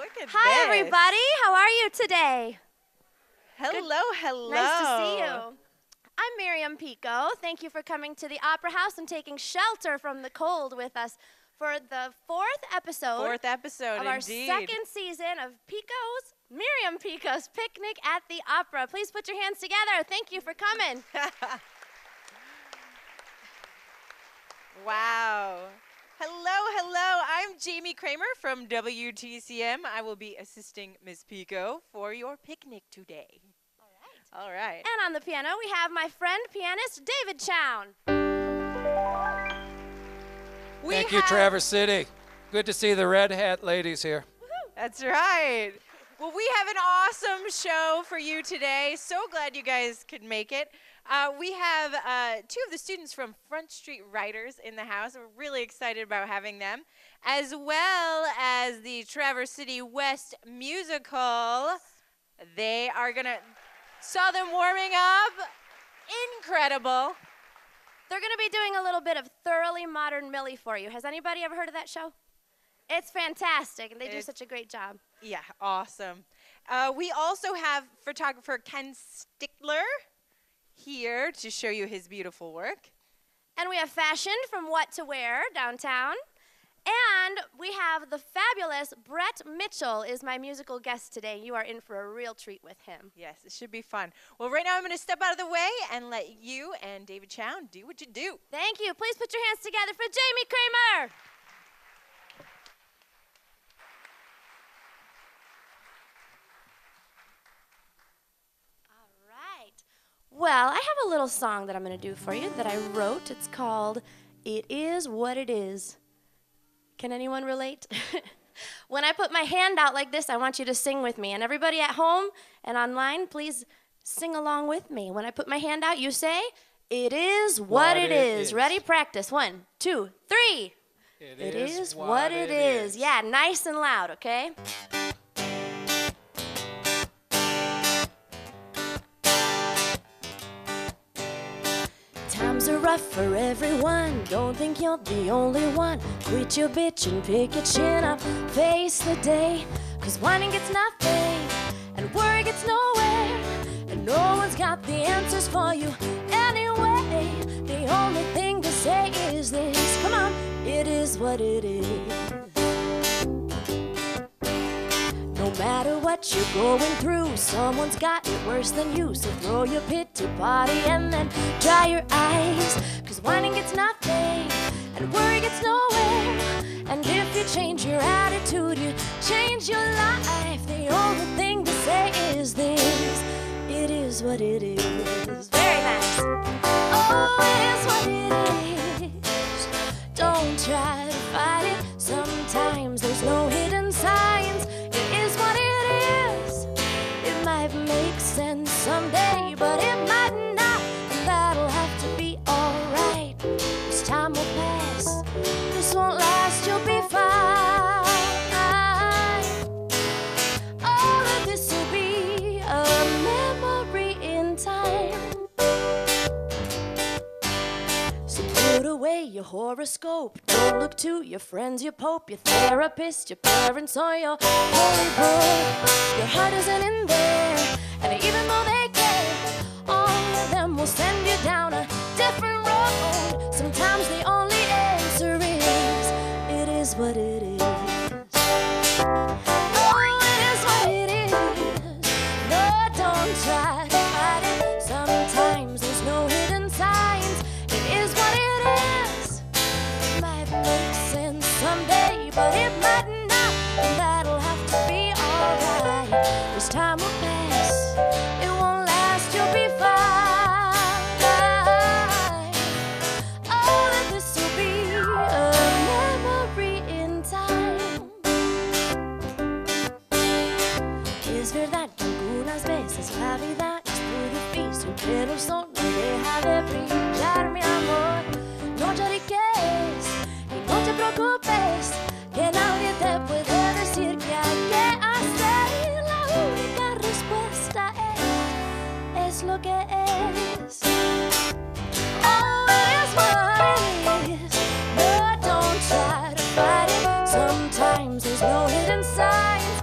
Look at Hi, everybody. How are you today? Hello, hello. Nice to see you. I'm Miriam Pico. Thank you for coming to the Opera House and taking shelter from the cold with us for the fourth episode of our second season of Miriam Pico's Picnic at the Opera. Please put your hands together. Thank you for coming. Wow. Hello, hello. I'm Jamie Kramer from WTCM. I will be assisting Ms. Pico for your picnic today. All right. And on the piano, we have my friend, pianist David Chown. Thank you, Traverse City. Good to see the Red Hat ladies here. That's right. Well, we have an awesome show for you today. So glad you guys could make it. We have two of the students from Front Street Writers in the house. We're really excited about having them, as well as the Traverse City West musical. They are going to... Saw them warming up. Incredible. They're going to be doing a little bit of Thoroughly Modern Millie for you. Has anybody ever heard of that show? It's fantastic, and they do such a great job. Yeah, awesome. We also have photographer Ken Stickler here to show you his beautiful work. And we have fashion from What to Wear downtown. And we have the fabulous Brett Mitchell is my musical guest today. You are in for a real treat with him. Yes, it should be fun. Well, right now I'm going to step out of the way and let you and David Chown do what you do. Thank you. Please put your hands together for Jamie Kramer. All right. Well, I have a little song that I'm going to do for you that I wrote. It's called It Is What It Is. Can anyone relate? When I put my hand out like this, I want you to sing with me. And everybody at home and online, please sing along with me. When I put my hand out, you say, it is what it is. Ready? Practice. 1, 2, 3. It is what it is. Yeah, nice and loud, okay? Times are rough for everyone. Don't think you're the only one. Quit your bitch and pick your chin up. Face the day, 'cause whining gets nothing and worry gets nowhere, and no one's got the answers for you anyway. The only thing to say is this. Come on, it is what it is. No matter what you're going through, someone's got it worse than you. So throw your pity party and then dry your eyes, 'cause whining gets nothing and worry gets nowhere. And if you change your attitude, you change your life. The only thing to say is this. It is what it is. Very nice. Oh, it is what it is. Don't try to fight it. Sometimes there's no hidden signs. Make sense someday, but it might not, and that'll have to be alright. This time will pass, this won't last, you'll be fine. All of this will be a memory in time. So put away your horoscope. Don't look to your friends, your pope, your therapist, your parents, or your holy book. Your heart isn't in there, and even though they care, all of them will send you down a different road. Sometimes the only answer is, it is what it is. Oh, it is what it is. No, don't try to hide it. Sometimes there's no hidden signs. It is what it is. It might make sense someday, but it might not, and that'll have to be alright. This time will pass, it won't last, you'll be fine. All of this will be a memory in time. Es verdad que algunas veces la vida es muy difícil, pero solo deja de brillar, mi amor. No lloriques y no te preocupes, que nadie te puede decir que hay que hacer. La única respuesta es lo que es. Oh, it is what it is. No, don't try to fight it. Sometimes there's no hidden signs.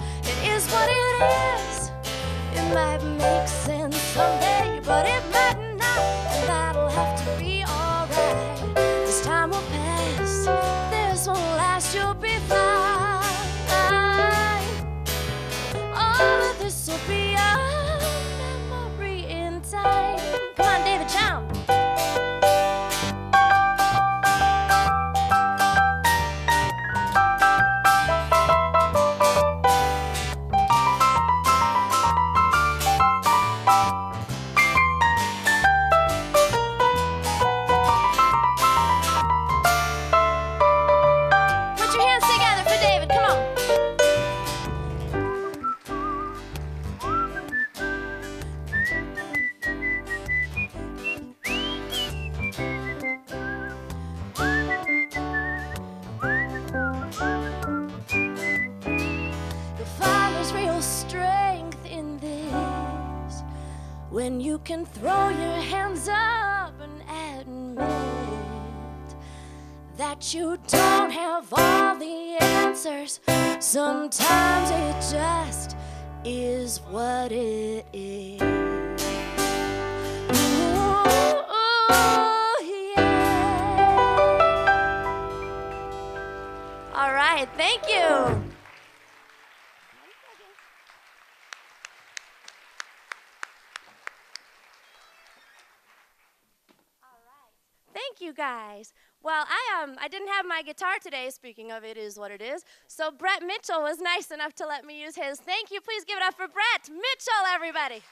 there's real strength in this when you can throw your hands up and admit that you don't have all the answers. Sometimes it just is what it is. All right, thank you. Thank you guys. Well, I didn't have my guitar today. Speaking of, it is what it is. So Brett Mitchell was nice enough to let me use his. Thank you. Please give it up for Brett Mitchell, everybody.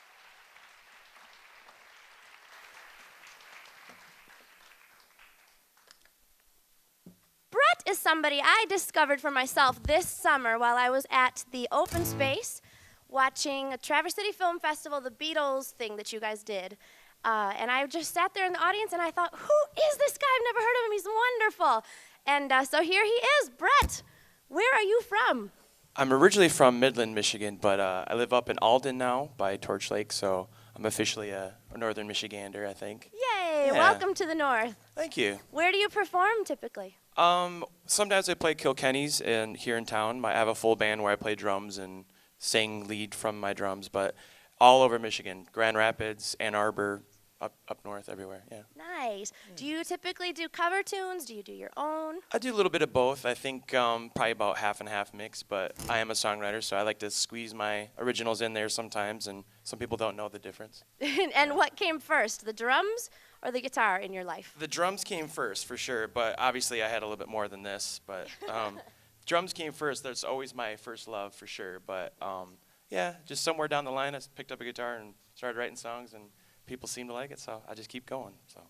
Brett is somebody I discovered for myself this summer while I was at the Open Space watching a Traverse City Film Festival, the Beatles thing that you guys did. And I just sat there in the audience and I thought, who is this guy? I've never heard of him. He's wonderful. And so here he is. Brett, where are you from? I'm originally from Midland, Michigan, but I live up in Alden now by Torch Lake, so I'm officially a northern Michigander, I think. Yay, Yeah. Welcome to the North. Thank you. Where do you perform typically? Sometimes I play Kilkenny's here in town. I have a full band where I play drums and sing lead from my drums, but all over Michigan, Grand Rapids, Ann Arbor, up north, everywhere, yeah. Nice. Do you typically do cover tunes? Do you do your own? I do a little bit of both. I think probably about half and half mix, but I am a songwriter, so I like to squeeze my originals in there sometimes, and some people don't know the difference. And what came first, the drums or the guitar in your life? The drums came first, for sure, but obviously I had a little bit more than this, but drums came first. That's always my first love, for sure, but yeah, just somewhere down the line I picked up a guitar and started writing songs, and people seem to like it, so I just keep going. So.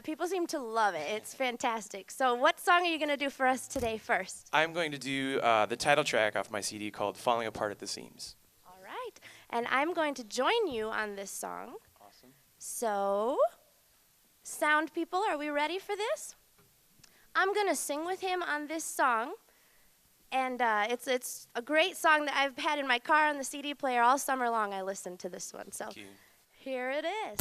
People seem to love it. It's fantastic. So what song are you going to do for us today first? I'm going to do the title track off my CD called Falling Apart at the Seams. All right. And I'm going to join you on this song. Awesome. So, sound people, are we ready for this? I'm going to sing with him on this song. And it's a great song that I've had in my car on the CD player all summer long. I listened to this one. So. Thank you. Here it is.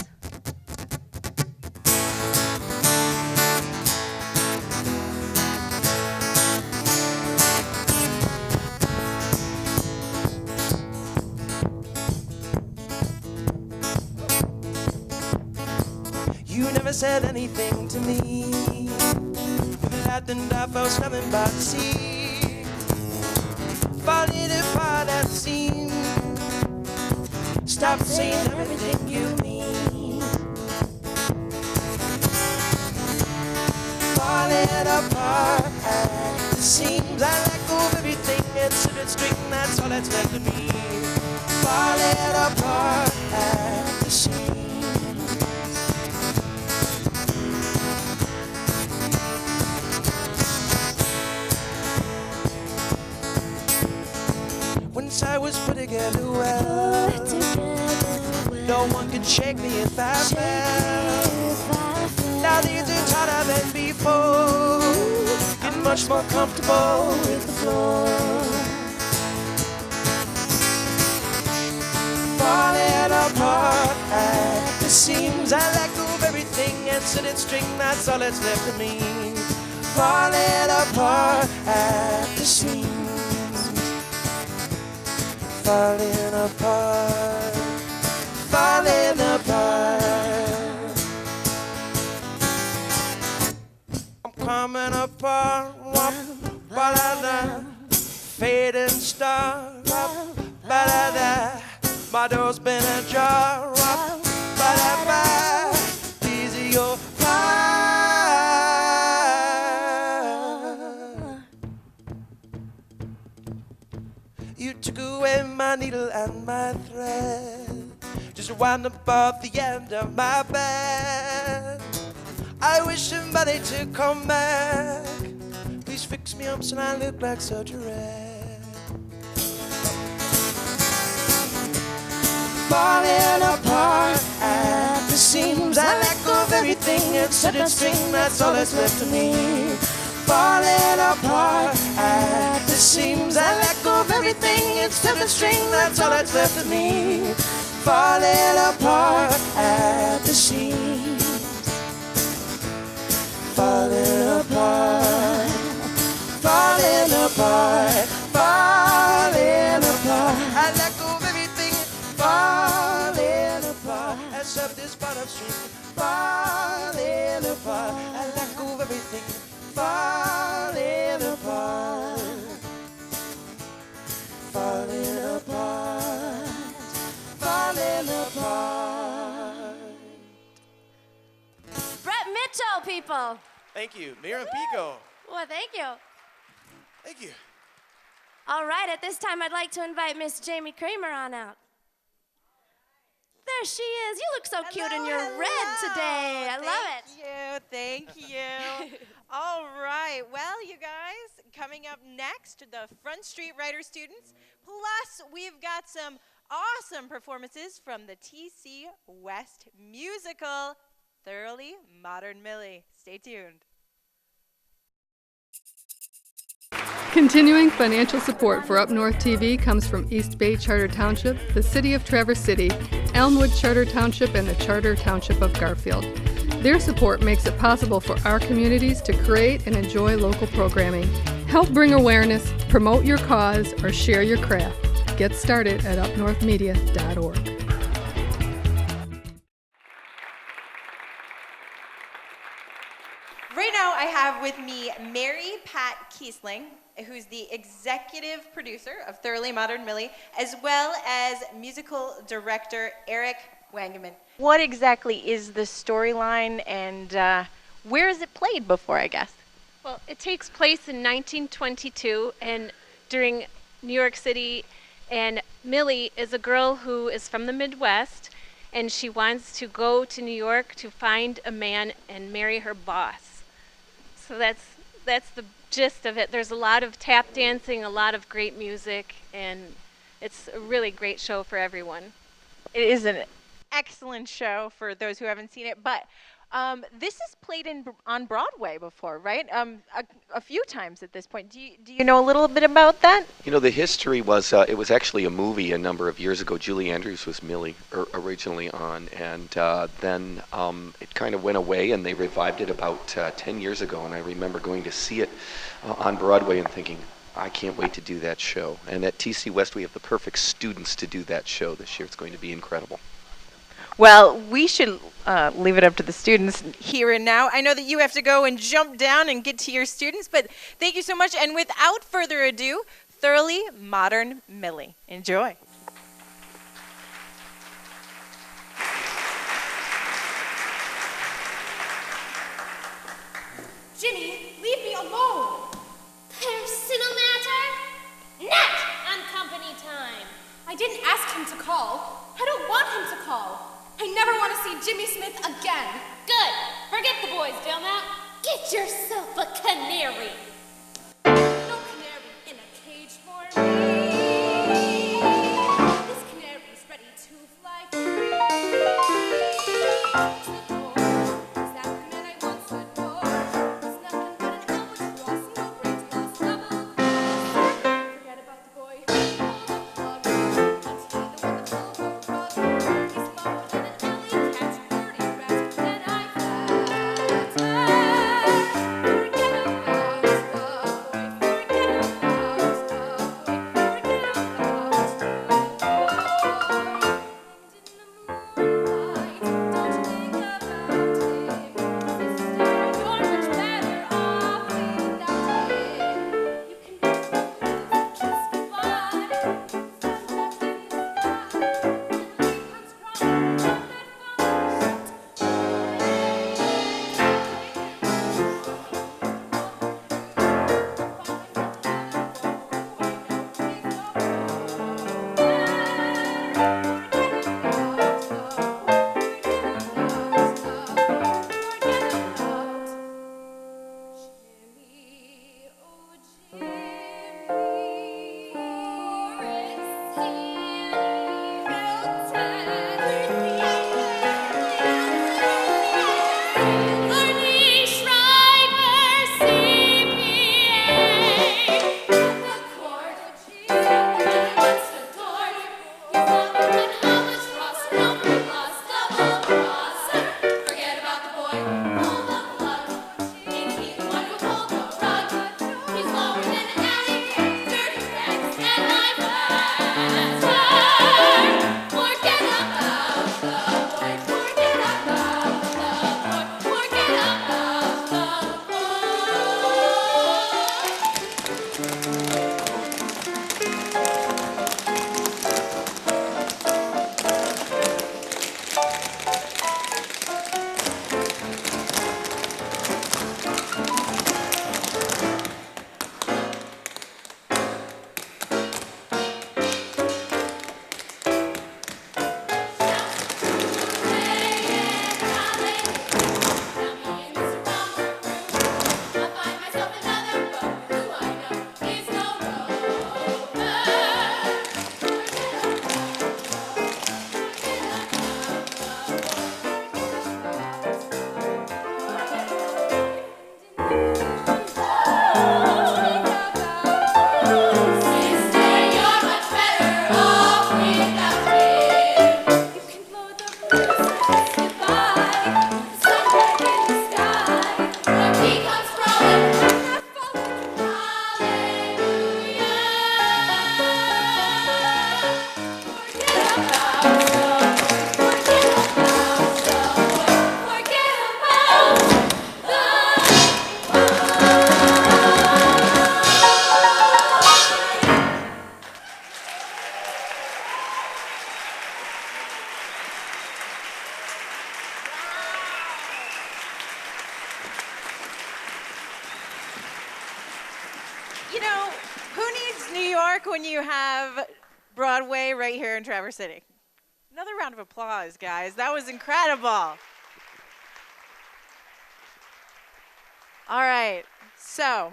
You never said anything to me. With that and I felt nothing but the sea. Falling apart at the seams. Stop saying everything you mean. Falling apart at the seams. I let go of everything and sit and string. That's all that's left of me. Falling apart at the seams. Once I was put together well. No one could shake me if I fell. Now these are harder than before. Getting much more comfortable with the floor. Falling apart at the seams. I let go of everything and sit and string. That's all that's left of me. Falling apart at the seams. Falling apart, falling apart. I'm coming apart, ba-da-da, fading star, ba-da-da. My door's been ajar, ba-da-da. These are your fire. You took away my needle and my thread, just wound up off the end of my bed. I wish somebody to come back. Please fix me up so I look like such a wreck. Falling apart at the seams. I let go of everything and sit and string. That's all that's left of me. Falling apart at the seams. I let go of everything and except the string, that's all that's left of me. Falling apart at the seams. Falling apart, falling apart, falling apart. I let go of everything, falling apart. Except this bottom string, falling apart. I let go of everything, falling apart, falling apart, falling apart. Brett Mitchell, people. Thank you, Miriam Pico. Well, thank you. Thank you. All right, at this time, I'd like to invite Miss Jamie Kramer on out. There she is. You look so cute in your red today. I love it. Thank you. All right. Well, you guys, coming up next, the Front Street Writer students. Plus, we've got some awesome performances from the TC West musical, Thoroughly Modern Millie. Stay tuned. Continuing financial support for Up North TV comes from East Bay Charter Township, the City of Traverse City, Elmwood Charter Township, and the Charter Township of Garfield. Their support makes it possible for our communities to create and enjoy local programming. Help bring awareness, promote your cause, or share your craft. Get started at upnorthmedia.org. Right now, I have with me Mary Pat Kiesling, who's the executive producer of Thoroughly Modern Millie, as well as musical director Eric Wangeman. What exactly is the storyline, and where is it played before, I guess? Well, it takes place in 1922 and during New York City, and Millie is a girl who is from the Midwest, and she wants to go to New York to find a man and marry her boss. So that's the gist of it. There's a lot of tap dancing, a lot of great music, and it's a really great show for everyone. It is an excellent show for those who haven't seen it, but this is played on Broadway before, right? A few times at this point. Do you know a little bit about that? You know, the history was, it was actually a movie a number of years ago. Julie Andrews was Millie originally on, and then it kind of went away, and they revived it about 10 years ago, and I remember going to see it on Broadway and thinking, I can't wait to do that show. And at TC West, we have the perfect students to do that show this year. It's going to be incredible. Well, we should leave it up to the students here and now. I know that you have to go and jump down and get to your students, but thank you so much. And without further ado, Thoroughly Modern Millie. Enjoy. Jimmy, leave me alone. Personal matter? Not on company time. I didn't ask him to call. I don't want him to call. I never want to see Jimmy Smith again. Good. Forget the boys, Delp. Get yourself a canary. No canary in a cage for me. This canary's ready to fly free. Is that the man I once adored? He's nothing but an albatross, no great loss, double. Forget about the boy. Pull the plug. That's he the one that pulled the rug. He's followed in an alley, catch dirty rats. Then I flat. Forget about the boy. Forget about the boy. Forget about the boy. And in the moonlight, don't think about him. Sister, you're much better off without him. You can never kiss goodbye. Sun's up in the sky, and the rain comes crawling down that CPA, the court of Jesus. mark when you have Broadway right here in Traverse City. Another round of applause, guys. That was incredible. All right. So,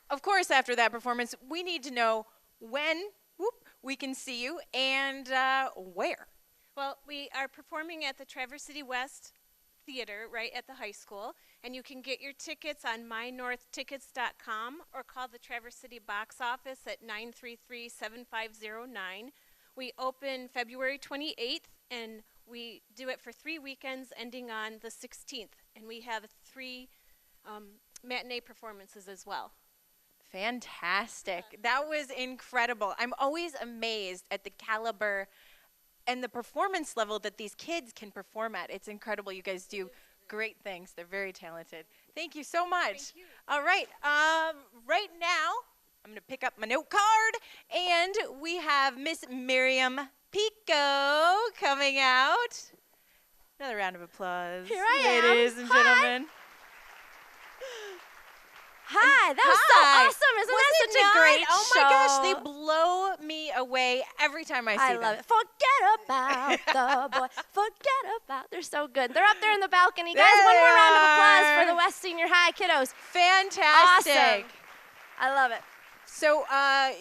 of course, after that performance, we need to know when we can see you and where. Well, we are performing at the Traverse City West Theater right at the high school, and you can get your tickets on mynorthtickets.com or call the Traverse City box office at 933-7509. We open February 28th, and we do it for 3 weekends ending on the 16th, and we have 3 matinee performances as well. Fantastic. That was incredible. I'm always amazed at the caliber and the performance level that these kids can perform at. It's incredible. You guys do great things. They're very talented. Thank you so much. Thank you. All right. Right now, I'm going to pick up my note card, and we have Miss Miriam Pico coming out. Another round of applause. Here I am. Ladies and Hi. gentlemen. Hi, that was Hi. so awesome. Isn't Was that it such a not? great Oh show? my gosh, they blow me away every time I see them. I love it. Forget about the boy. Forget about. They're so good. They're up there in the balcony. Guys, There one they more round of applause are. for the West Senior High kiddos. Fantastic. Awesome. I love it. So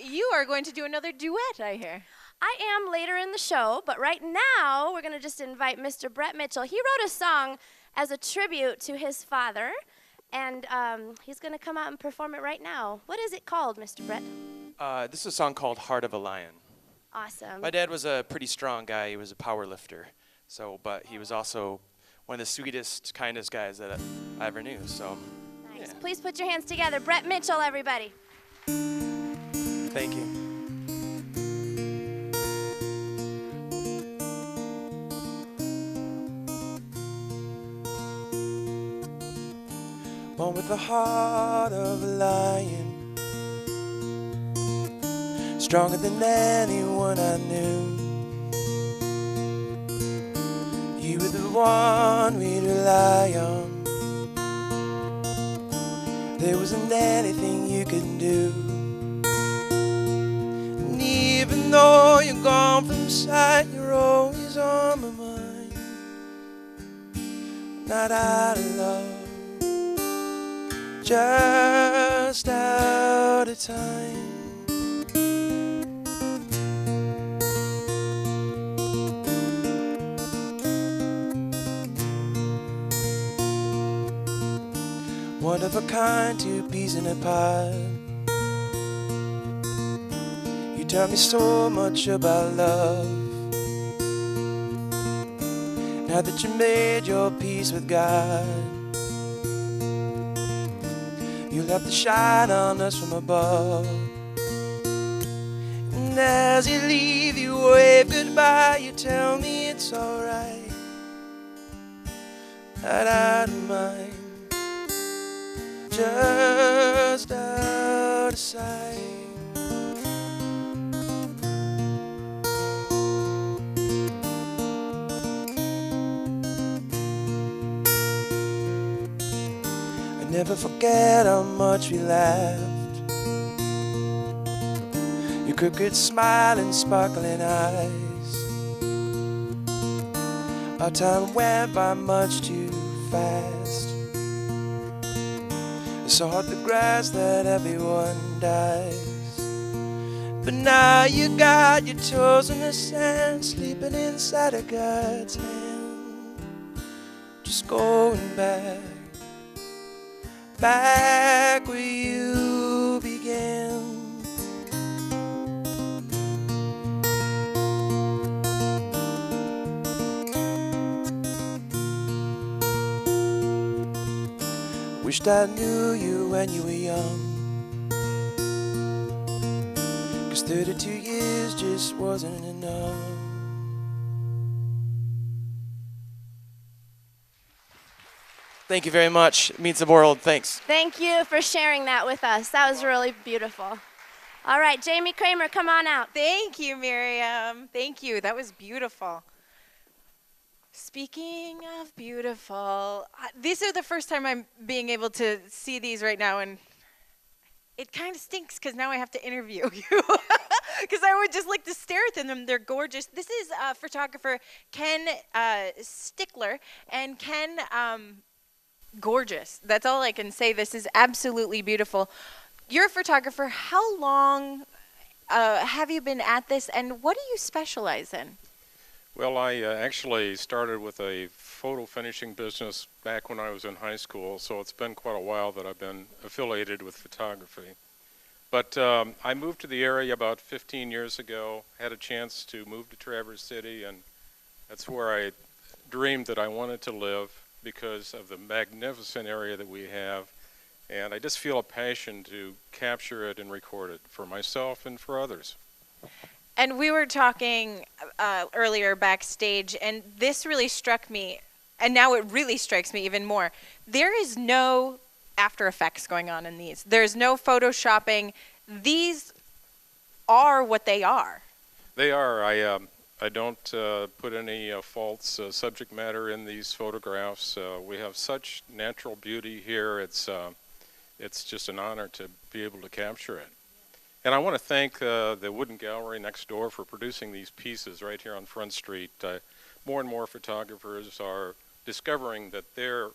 you are going to do another duet, I hear. I am later in the show, but right now we're going to just invite Mr. Brett Mitchell. He wrote a song as a tribute to his father, and he's going to come out and perform it right now. What is it called, Mr. Brett? This is a song called Heart of a Lion. Awesome. My dad was a pretty strong guy. He was a power lifter. But he was also one of the sweetest, kindest guys that I ever knew. So, Nice. yeah. Please put your hands together. Brett Mitchell, everybody. Thank you. Born with the heart of a lion, stronger than anyone I knew. You were the one we'd rely on. There wasn't anything you could do. And even though you're gone from sight, you're always on my mind. Not out of love, just out of time. One of a kind, 2 peas in a pod. You tell me so much about love. Now that you made your peace with God, you'll have to shine on us from above. And as you leave, you wave goodbye. You tell me it's alright, not out of mind, just out of sight. I never forget how much we laughed. Your crooked smile and sparkling eyes. Our time went by much too fast. It's so hard to grasp that everyone dies. But now you got your toes in the sand, sleeping inside a God's hand. Just going back where you began. Wished I knew you when you were young, 'cause 32 years just wasn't enough. Thank you very much. It means the world. Thanks. Thank you for sharing that with us. That was really beautiful. All right, Jamie Kramer, come on out. Thank you, Miriam. Thank you. That was beautiful. Speaking of beautiful, these are the first time I'm being able to see these right now, and it kind of stinks because now I have to interview you. Because I would just like to stare at them. They're gorgeous. This is photographer Ken Stickler. And Ken, gorgeous. That's all I can say. This is absolutely beautiful. You're a photographer. How long have you been at this, and what do you specialize in? Well, I actually started with a photo finishing business back when I was in high school, so it's been quite a while that I've been affiliated with photography. But I moved to the area about 15 years ago, had a chance to move to Traverse City, and that's where I dreamed that I wanted to live because of the magnificent area that we have. And I just feel a passion to capture it and record it for myself and for others. And we were talking earlier backstage, and this really struck me, and now it really strikes me even more. There is no After Effects going on in these. There's no photoshopping. These are what they are. They are. I don't put any false subject matter in these photographs. We have such natural beauty here. It's just an honor to be able to capture it. And I want to thank the Wooden Gallery next door for producing these pieces right here on Front Street. More and more photographers are discovering that their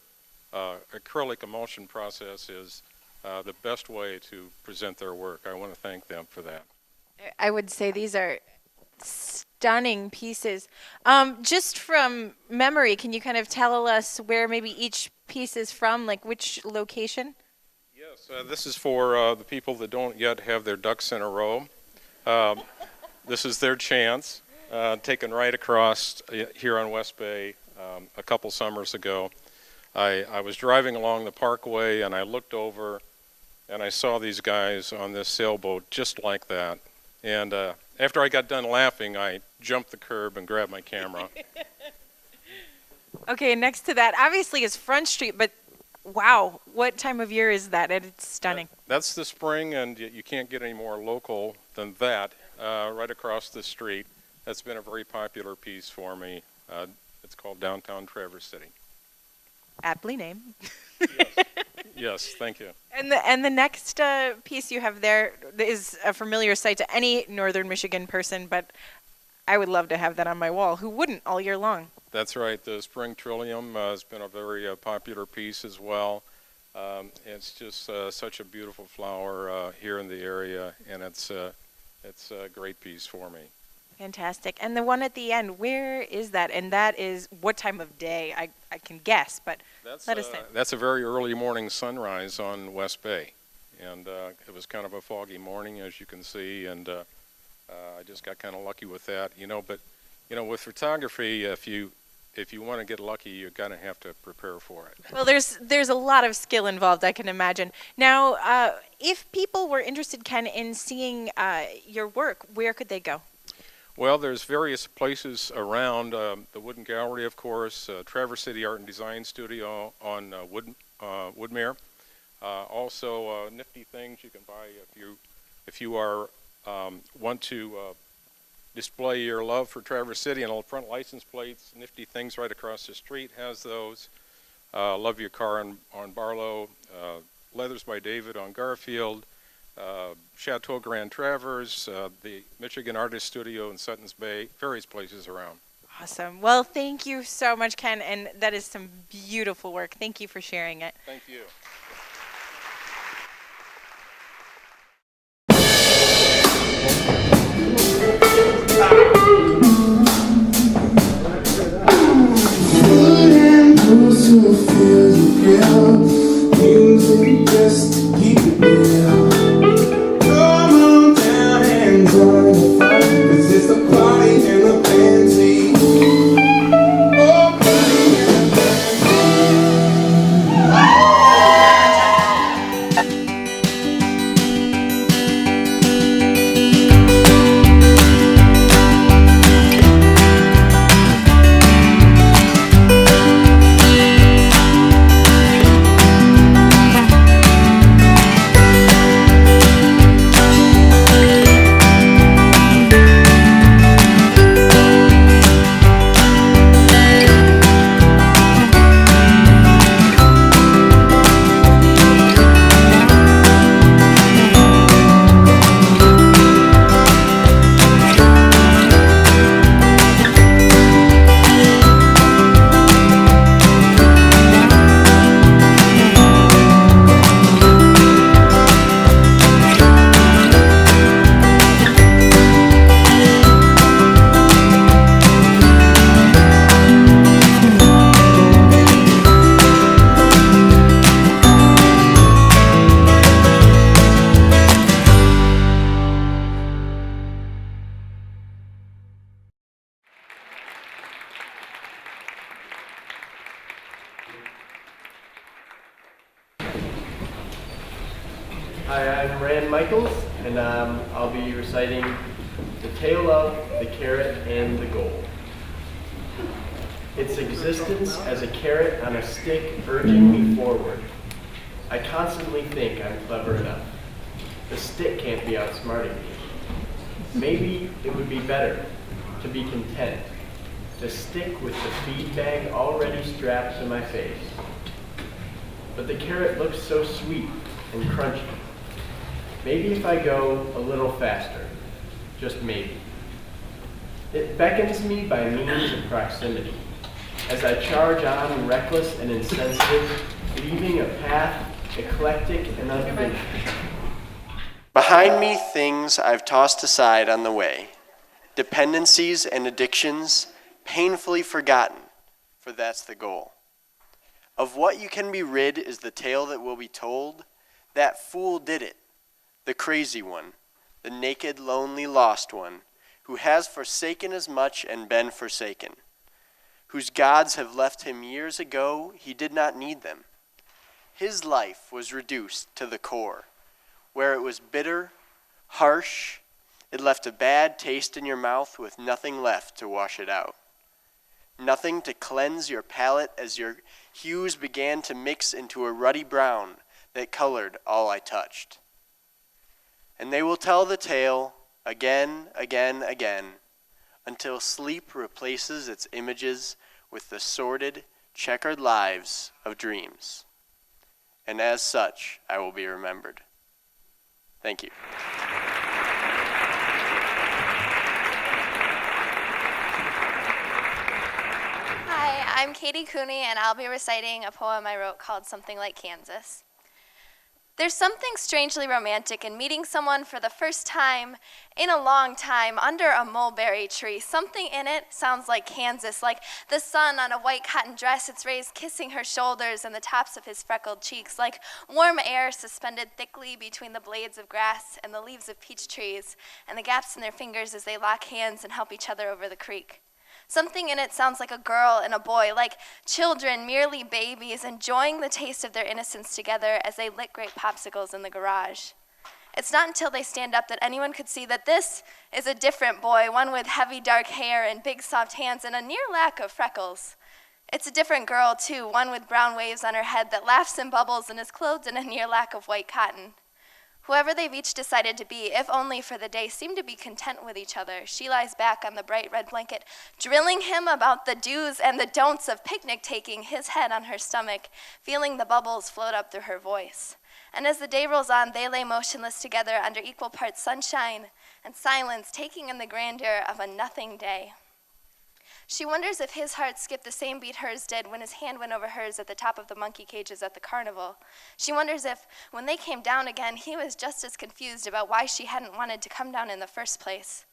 acrylic emulsion process is the best way to present their work. I want to thank them for that. I would say these are stunning pieces. Just from memory, can you kind of tell us where maybe each piece is from, like which location? Yes, this is for the people that don't yet have their ducks in a row. This is their chance, taken right across here on West Bay a couple summers ago. I was driving along the parkway and I looked over and I saw these guys on this sailboat just like that. And after I got done laughing, I jumped the curb and grabbed my camera. Okay, next to that, obviously, is Front Street, but wow, what time of year is that? It's stunning. That's the spring, and you can't get any more local than that, right across the street. That's been a very popular piece for me. It's called Downtown Traverse City. Aptly named. Yes, thank you. And the next piece you have there is a familiar sight to any Northern Michigan person, but I would love to have that on my wall. Who wouldn't all year long? That's right. The Spring Trillium has been a very popular piece as well. It's just such a beautiful flower here in the area, and it's a great piece for me. Fantastic. And the one at the end, where is that? And that is what time of day? I can guess, but let us know. That's a very early morning sunrise on West Bay. And it was kind of a foggy morning, as you can see, and I just got kind of lucky with that. But with photography, if you want to get lucky, you're going to have to prepare for it. Well, there's a lot of skill involved, I can imagine. Now, if people were interested, Ken, in seeing your work, where could they go? Well, there's various places around. The Wooden Gallery, of course, Traverse City Art and Design Studio on Woodmere. Also, nifty things you can buy if you want to display your love for Traverse City, and front license plates. Nifty things right across the street has those. Love Your Car on Barlow. Leathers by David on Garfield. Chateau Grand Traverse, the Michigan Artist Studio in Sutton's Bay, various places around. Awesome. Well, thank you so much, Ken, and that is some beautiful work. Thank you for sharing it. Thank you. Music just to keep it real. Come on down and join the fun, 'cause it's a party in the fancy. Oh, party in the fancy. Hi, I'm Rand Michaels, and I'll be reciting The Tale of the Carrot and the Gold. Its existence as a carrot on a stick urging me forward. I constantly think I'm clever enough. The stick can't be outsmarting me. Maybe it would be better to be content, to stick with the feed bag already strapped to my face. But the carrot looks so sweet and crunchy. Maybe if I go a little faster, just maybe. It beckons me by means of proximity, as I charge on reckless and insensitive, leaving a path eclectic and unfinished. Behind me, things I've tossed aside on the way, dependencies and addictions, painfully forgotten, for that's the goal. Of what you can be rid is the tale that will be told. That fool did it, the crazy one, the naked, lonely, lost one, who has forsaken as much and been forsaken, whose gods have left him years ago, he did not need them. His life was reduced to the core, where it was bitter, harsh, it left a bad taste in your mouth with nothing left to wash it out. Nothing to cleanse your palate as your hues began to mix into a ruddy brown that colored all I touched. And they will tell the tale again, again, again, until sleep replaces its images with the sordid, checkered lives of dreams. And as such, I will be remembered. Thank you. Hi, I'm Katie COONEY, and I'll be reciting a poem I wrote called Something Like Kansas. There's something strangely romantic in meeting someone for the first time in a long time under a mulberry tree. Something in it sounds like Kansas, like the sun on a white cotton dress, its rays kissing her shoulders and the tops of his freckled cheeks, like warm air suspended thickly between the blades of grass and the leaves of peach trees, and the gaps in their fingers as they lock hands and help each other over the creek. Something in it sounds like a girl and a boy, like children, merely babies, enjoying the taste of their innocence together as they lick grape popsicles in the garage. It's not until they stand up that anyone could see that this is a different boy, one with heavy dark hair and big soft hands and a near lack of freckles. It's a different girl, too, one with brown waves on her head that laughs and bubbles and is clothed in a near lack of white cotton. Whoever they've each decided to be, if only for the day, seem to be content with each other. She lies back on the bright red blanket, drilling him about the do's and the don'ts of picnic taking, his head on her stomach, feeling the bubbles float up through her voice. And as the day rolls on, they lay motionless together under equal parts sunshine and silence, taking in the grandeur of a nothing day. She wonders if his heart skipped the same beat hers did when his hand went over hers at the top of the monkey cages at the carnival. She wonders if, when they came down again, he was just as confused about why she hadn't wanted to come down in the first place.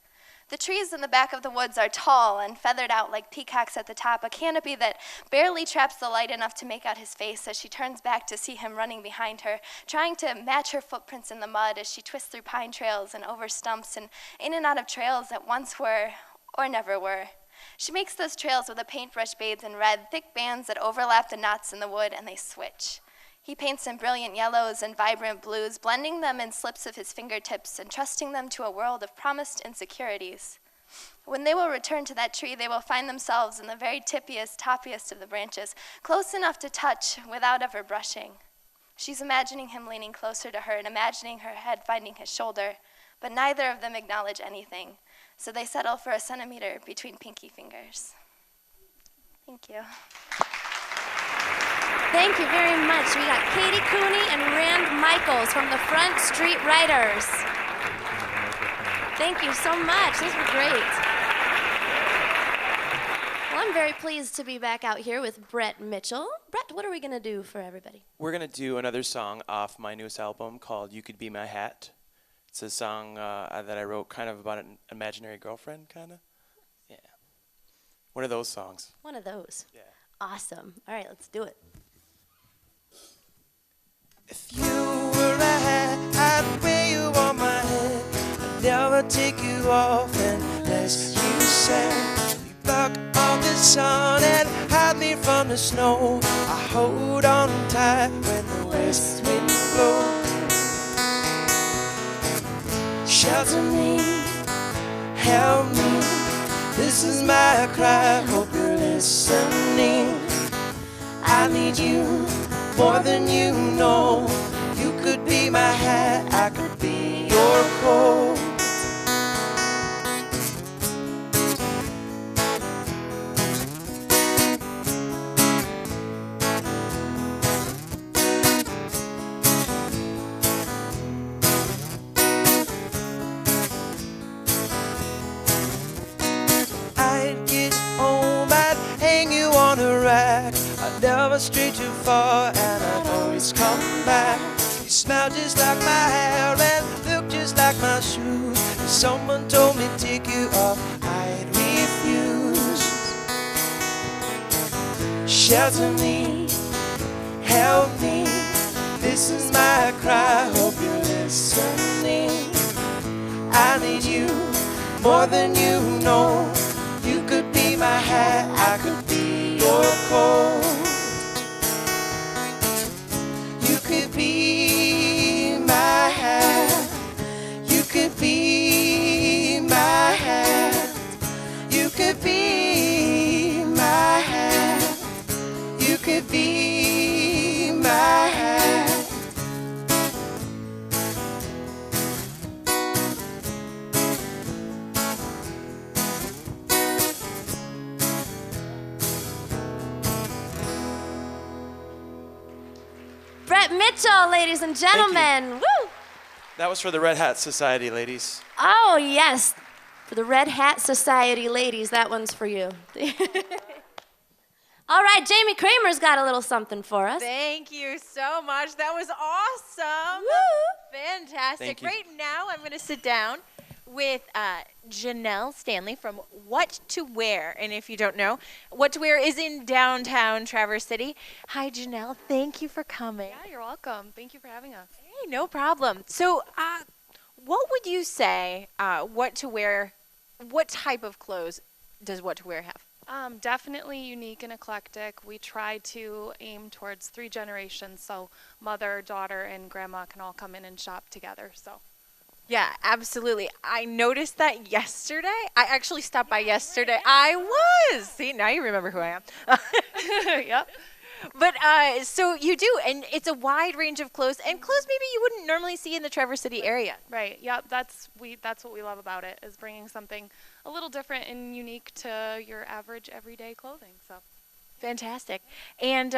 The trees in the back of the woods are tall and feathered out like peacocks at the top, a canopy that barely traps the light enough to make out his face as she turns back to see him running behind her, trying to match her footprints in the mud as she twists through pine trails and over stumps and in and out of trails that once were or never were. She makes those trails with a paintbrush bathed in red, thick bands that overlap the knots in the wood, and they switch. He paints in brilliant yellows and vibrant blues, blending them in slips of his fingertips and trusting them to a world of promised insecurities. When they will return to that tree, they will find themselves in the very tippiest, toppiest of the branches, close enough to touch without ever brushing. She's imagining him leaning closer to her and imagining her head finding his shoulder, but neither of them acknowledge anything. So they settle for a centimeter between pinky fingers. Thank you. Thank you very much. We got Katie COONEY and Rand Michaels from the Front Street Writers. Thank you so much. Those were great. Well, I'm very pleased to be back out here with Brett Mitchell. Brett, what are we going to do for everybody? We're going to do another song off my newest album called You Could Be My Hat. It's a song that I wrote kind of about an imaginary girlfriend, kind of. Yeah. One of those songs. One of those. Yeah. Awesome. All right, let's do it. If you were a hat, I'd wear you on my head. I'd never take you off unless you said you block all the sun and hide me from the snow. I hold on tight when the west wind blows. shelter me, help me. This is my cry, hope you're listening. I need you more than you know. You could be my hat, I could be your coat. I'd get home, I'd hang you on a rack. I'd never stray too far, and I'd always come back. You smell just like my hair and look just like my shoes. If someone told me to take you off, I'd refuse. Shelter me, help me. This is my cry, hope you're listening. I need you more than you know. You could be my hat, I could be your coat. You could be my hat. You could be my hat. You could be my hat. You could be my hat. Brett Mitchell, ladies and gentlemen. Woo! That was for the Red Hat Society, ladies. Oh, yes. For the Red Hat Society ladies, that one's for you. All right, Jamie Kramer's got a little something for us. Thank you so much. That was awesome. Woo! Fantastic. Thank you. Right now, I'm going to sit down with Janelle Stanley from What to Wear. And if you don't know, What to Wear is in downtown Traverse City. Hi, Janelle. Thank you for coming. Yeah, you're welcome. Thank you for having us. Hey, no problem. So, what would you say What to Wear, what type of clothes does What to Wear have? Definitely unique and eclectic. We try to aim towards 3 generations, so mother, daughter, and grandma can all come in and shop together. So. Yeah, absolutely. I noticed that yesterday. I actually stopped by yesterday. I was. See, now you remember who I am. Yep. But so you do, and it's a wide range of clothes, and clothes maybe you wouldn't normally see in the Traverse City area. Right. Yep. That's what we love about it, is bringing something a little different and unique to your average everyday clothing. So. Fantastic. And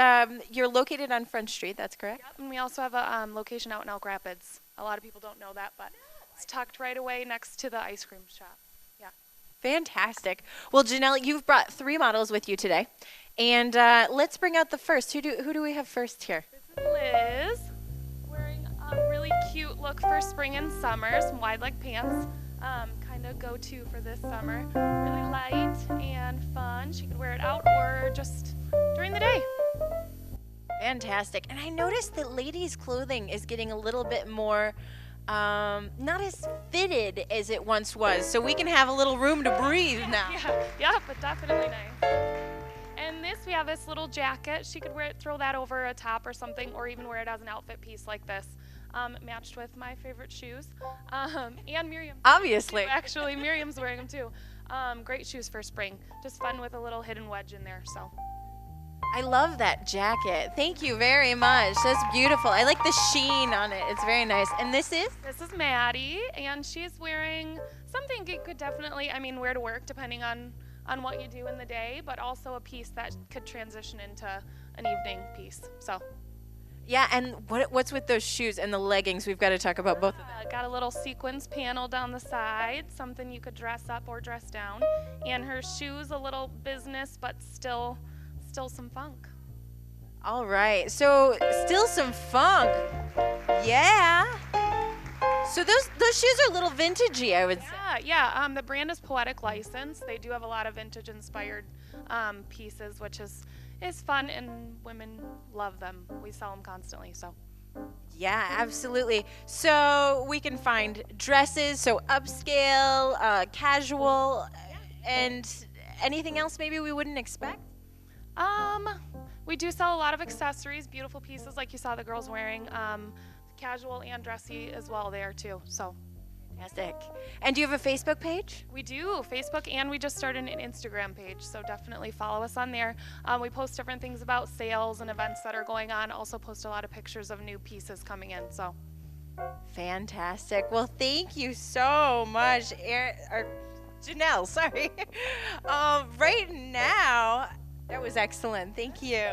you're located on Front Street. That's correct. Yep. And we also have a location out in Elk Rapids. A lot of people don't know that, but it's tucked right away next to the ice cream shop. Yeah. Fantastic. Well, Janelle, you've brought 3 models with you today, and let's bring out the first. Who do we have first here? This is Liz, wearing a really cute look for spring and summer. Some wide leg pants, kind of go-to for this summer. Really light and fun. She could wear it out or just during the day. Fantastic. And I noticed that ladies' clothing is getting a little bit more, not as fitted as it once was. So we can have a little room to breathe now. Yeah, but definitely nice. And this, we have this little jacket. She could wear it, throw that over a top or something, or even wear it as an outfit piece like this. Matched with my favorite shoes. And Miriam. Obviously. Too, actually, Miriam's wearing them too. Great shoes for spring. Just fun with a little hidden wedge in there, so. I love that jacket. Thank you very much. That's beautiful. I like the sheen on it. It's very nice. And this is? This is Maddie, and she's wearing something you could definitely, wear to work depending on what you do in the day, but also a piece that could transition into an evening piece. So. Yeah, and what's with those shoes and the leggings? We've got to talk about both of them. Got a little sequins panel down the side, something you could dress up or dress down. And her shoes, a little business, but still some funk. All right, so still some funk. Yeah. So those shoes are a little vintagey, I would say. Yeah. The brand is Poetic License. They do have a lot of vintage-inspired pieces, which is fun, and women love them. We sell them constantly, so. Yeah, absolutely. So we can find dresses, so upscale, casual, and anything else maybe we wouldn't expect? We do sell a lot of accessories, beautiful pieces like you saw the girls wearing, casual and dressy as well there too, so. Fantastic. And do you have a Facebook page? We do, Facebook, and we just started an Instagram page, so definitely follow us on there. We post different things about sales and events that are going on, also post a lot of pictures of new pieces coming in, so. Fantastic. Well, thank you so much, Janelle, sorry. Right now, that was excellent. Thank you.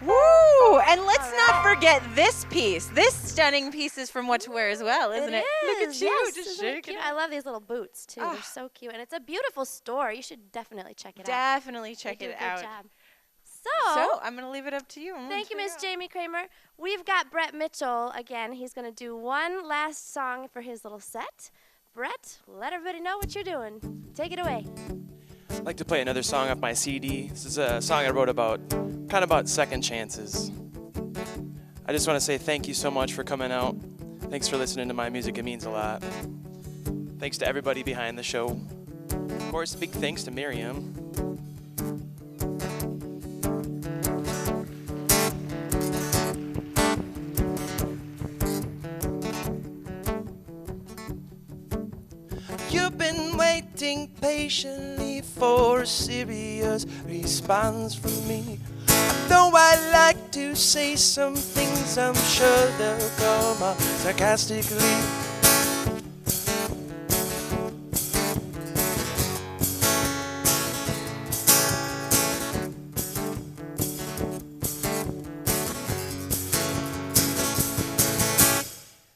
Woo! And let's not forget this piece. This stunning piece is from What to Wear as well, isn't it? Look at you, yes, just isn't it shaking. cute? I love these little boots too. They're so cute, and it's a beautiful store. You should definitely check it out. Definitely check They do it a good out. job. So I'm gonna leave it up to you. Thank you, Miss Jamie Kramer. We've got Brett Mitchell again. He's gonna do one last song for his little set. Brett, let everybody know what you're doing. Take it away. I'd like to play another song off my CD. This is a song I wrote about second chances. I just want to say thank you so much for coming out. Thanks for listening to my music. It means a lot. Thanks to everybody behind the show. Of course, big thanks to Miriam. You've been waiting patiently for a serious response from me. Though I like to say some things, I'm sure they'll come out sarcastically.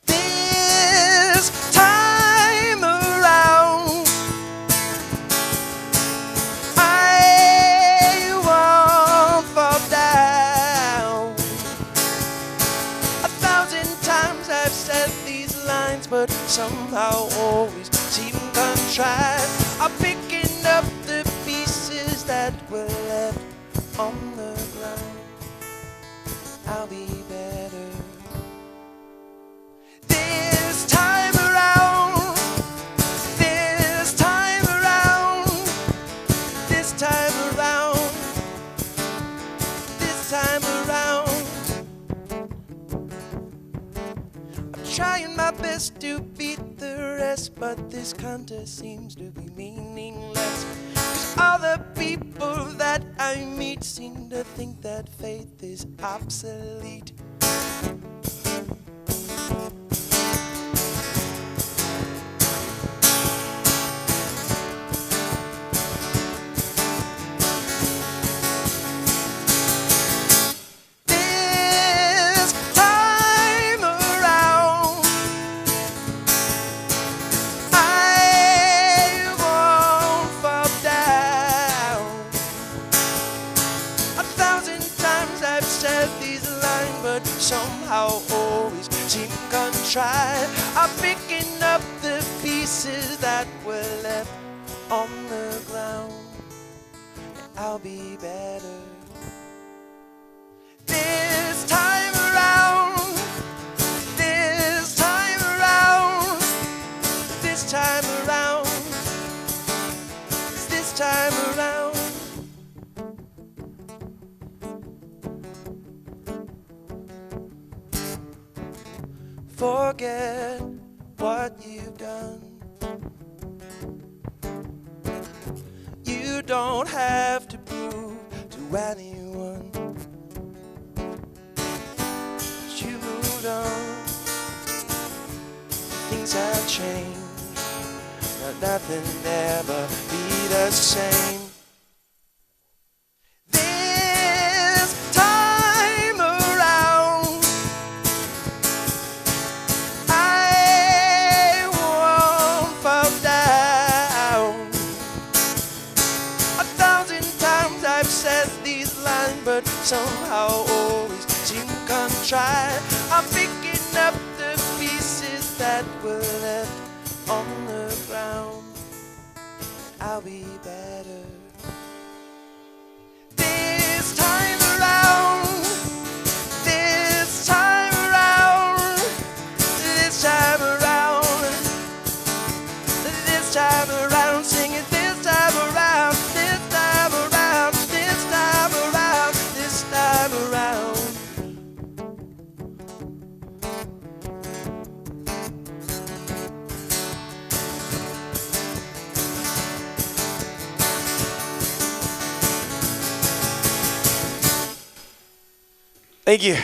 This time around, I won't fall down. 1,000 times I've said these lines, but somehow always seem contrived. I'm picking up the pieces that were left on the ground. I'll be better this time around. This time around. This time around. This time around. I'm trying my best to beat the rest, but this contest seems to be meaningless. 'Cause all the people that I meet seem to think that faith is obsolete. This time around, I won't fall down. 1,000 times I've said these lines, but somehow always seem contrived. I'm picking up the pieces that were left on the ground. I'll be better this time around. This time around. This time around. This time around. Forget what you've done. You don't have to prove to anyone that you moved on. Things have changed, but nothing ever be the same. This time around, I won't fall down. 1,000 times I've said these lines, but somehow always seem contrived. I'm picking up the pieces that were left on the ground. I'll be better this time around. This time around. This time around. This time around. Sing it this time around. This time around. This time around. This time around. Thank you.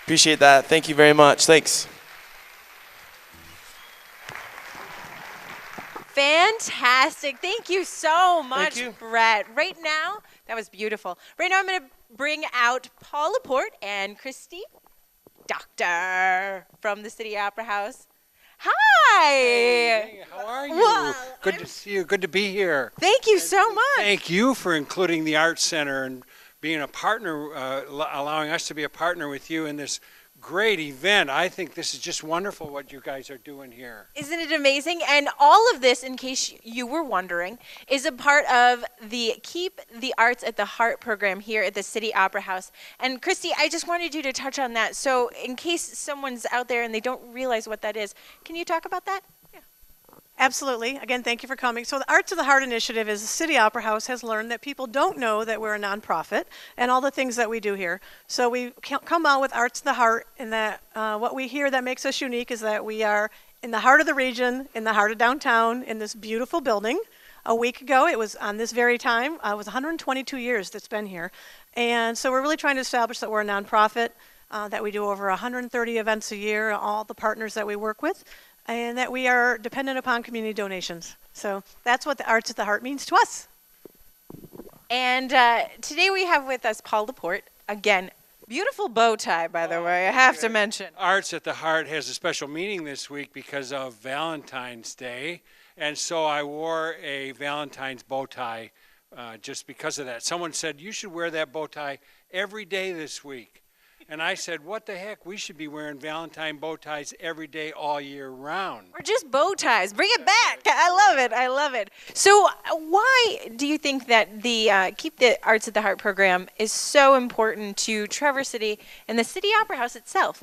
Appreciate that. Thank you very much. Thanks. Fantastic. Thank you so much, you. Brett. Right now, that was beautiful. Right now, I'm going to bring out Paul Laporte and Christy Doctor from the City Opera House. Hi. Hey, how are you? Well, Good to see you. Good to be here. Thank you so much. Thank you for including the Arts Center and being a partner, allowing us to be a partner with you in this great event. I think this is just wonderful what you guys are doing here. Isn't it amazing? And all of this, in case you were wondering, is a part of the Keep the Arts at the Heart program here at the City Opera House. And Christy, I just wanted you to touch on that. So in case someone's out there and they don't realize what that is, can you talk about that? Absolutely. Again, thank you for coming. So the Arts of the Heart initiative is the City Opera House has learned that people don't know that we're a nonprofit and all the things that we do here. So we come out with Arts of the Heart, and that what we hear that makes us unique is that we are in the heart of the region, in the heart of downtown, in this beautiful building. A week ago, it was on this very time. It was 122 years that's been here. And so we're really trying to establish that we're a nonprofit, that we do over 130 events a year, all the partners that we work with, and that we are dependent upon community donations. So that's what the Arts at the Heart means to us. And today we have with us Paul Laporte. Again, beautiful bow tie, by the way, I have to mention. Arts at the Heart has a special meaning this week because of Valentine's Day. And so I wore a Valentine's bow tie just because of that. Someone said, you should wear that bow tie every day this week. And I said, what the heck? We should be wearing Valentine bow ties every day, all year round. Or just bow ties. Bring it back. I love it. I love it. So why do you think that the Keep the Arts at the Heart program is so important to Traverse City and the City Opera House itself?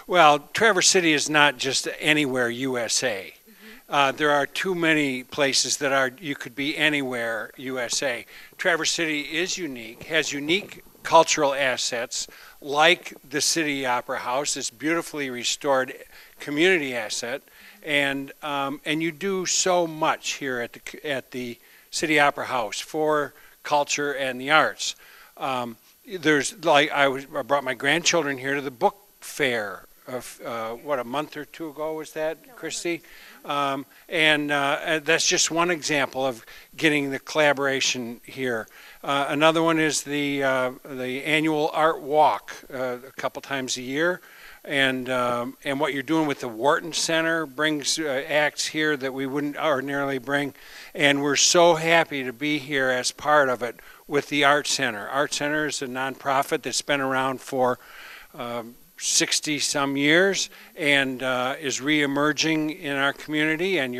Well, Traverse City is not just anywhere USA. There are too many places that you could be anywhere USA. Traverse City is unique, has unique cultural assets like the City Opera House, this beautifully restored community asset, and you do so much here at the City Opera House for culture and the arts. There's like I brought my grandchildren here to the book fair. A month or two ago was that, Christy? And that's just one example of getting the collaboration here. Another one is the annual art walk a couple times a year, and what you're doing with the Wharton Center brings acts here that we wouldn't ordinarily bring, and we're so happy to be here as part of it with the Art Center. Art Center is a nonprofit that's been around for 60 some years and is re-emerging in our community, and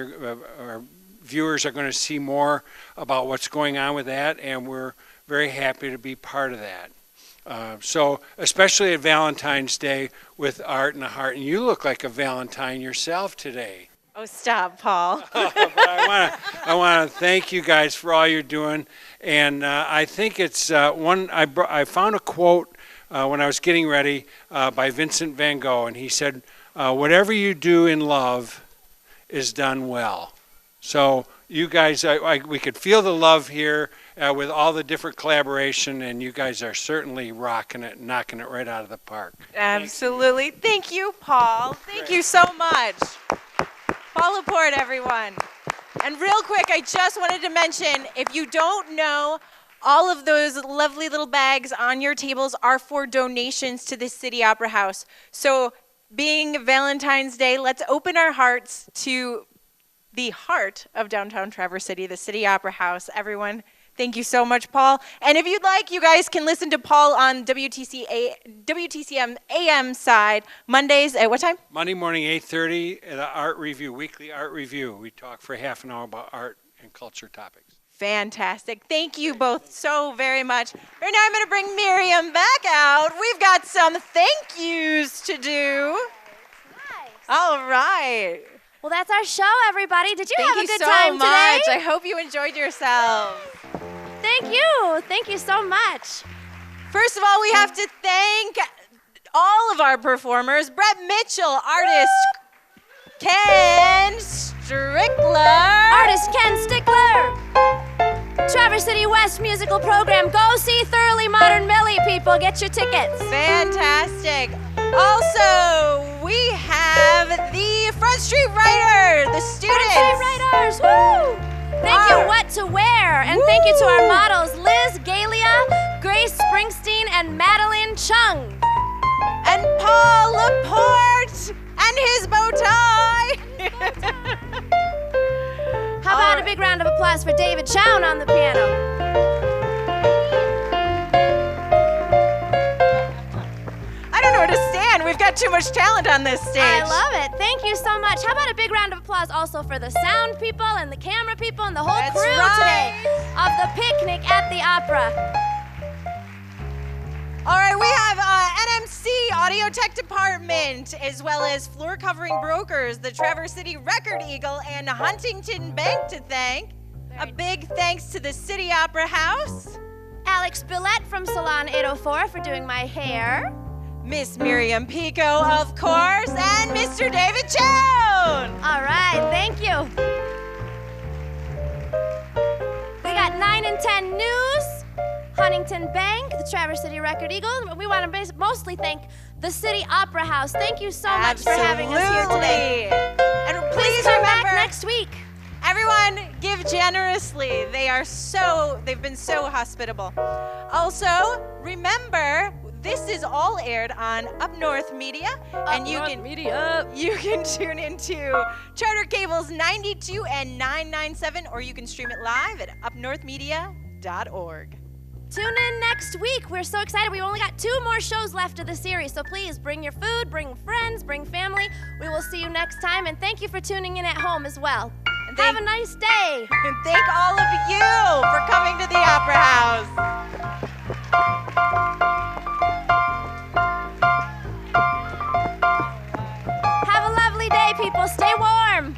our viewers are going to see more about what's going on with that, and we're very happy to be part of that. So especially at Valentine's Day with Art in the Heart, and you look like a Valentine yourself today. Oh, stop, Paul. But I want to thank you guys for all you're doing, and I think it's I found a quote when I was getting ready by Vincent van Gogh, and he said, whatever you do in love is done well. So you guys, we could feel the love here with all the different collaboration, and you guys are certainly rocking it, knocking it right out of the park. Absolutely. Thank you, Paul. Thank you so much. Paul Laporte, everyone. And real quick, I just wanted to mention, if you don't know, all of those lovely little bags on your tables are for donations to the City Opera House. So being Valentine's Day, let's open our hearts to the heart of downtown Traverse City, the City Opera House. Everyone, thank you so much, Paul. And if you'd like, you guys can listen to Paul on WTCM AM side, Mondays at what time? Monday morning, 8:30, at the Art Review, weekly Art Review. We talk for half an hour about art and culture topics. Fantastic. Thank you both so very much. Right now I'm going to bring Miriam back out. We've got some thank yous to do. Nice. All right. Well, that's our show, everybody. Did you have a good so time much. today? I hope you enjoyed yourselves. Thank you. Thank you so much. First of all, we have to thank all of our performers. Brett Mitchell, artist Ken Strickler. Artist Ken Stickler. Traverse City West musical program. Go see Thoroughly Modern Millie, people. Get your tickets. Fantastic. Also, we have the Front Street Writer, the students. Front Street Writers, woo! Thank you, What to Wear, and thank you to our models, Liz Galia, Grace Springsteen, and Madeline Chung. And Paul Laporte and his bow tie. How about a big round of applause for David Chown on the piano? I don't know where to stand. We've got too much talent on this stage. I love it. Thank you so much. How about a big round of applause also for the sound people and the camera people and the whole That's crew right. today of the picnic at the opera. All right, we have NMC Audio Tech Department, as well as floor covering brokers, the Traverse City Record Eagle, and Huntington Bank to thank. A big thanks to the City Opera House. Alex Billette from Salon 804 for doing my hair. Miss Miriam Pico, of course, and Mr. David Chown. All right, thank you. We got 9 and 10 News, Huntington Bank, the Traverse City Record Eagle. We want to mostly thank the City Opera House. Thank you so much for having us here today. And Please come back next week. Everyone, give generously. They've been so hospitable. Also, remember, this is all aired on Up North Media, and you can tune into Charter Cable's 92 and 997, or you can stream it live at upnorthmedia.org. Tune in next week. We're so excited. We only got 2 more shows left of the series, so please bring your food, bring friends, bring family. We will see you next time, and thank you for tuning in at home as well. And have a nice day. And thank all of you for coming to the Opera House. Have a lovely day, people. Stay warm.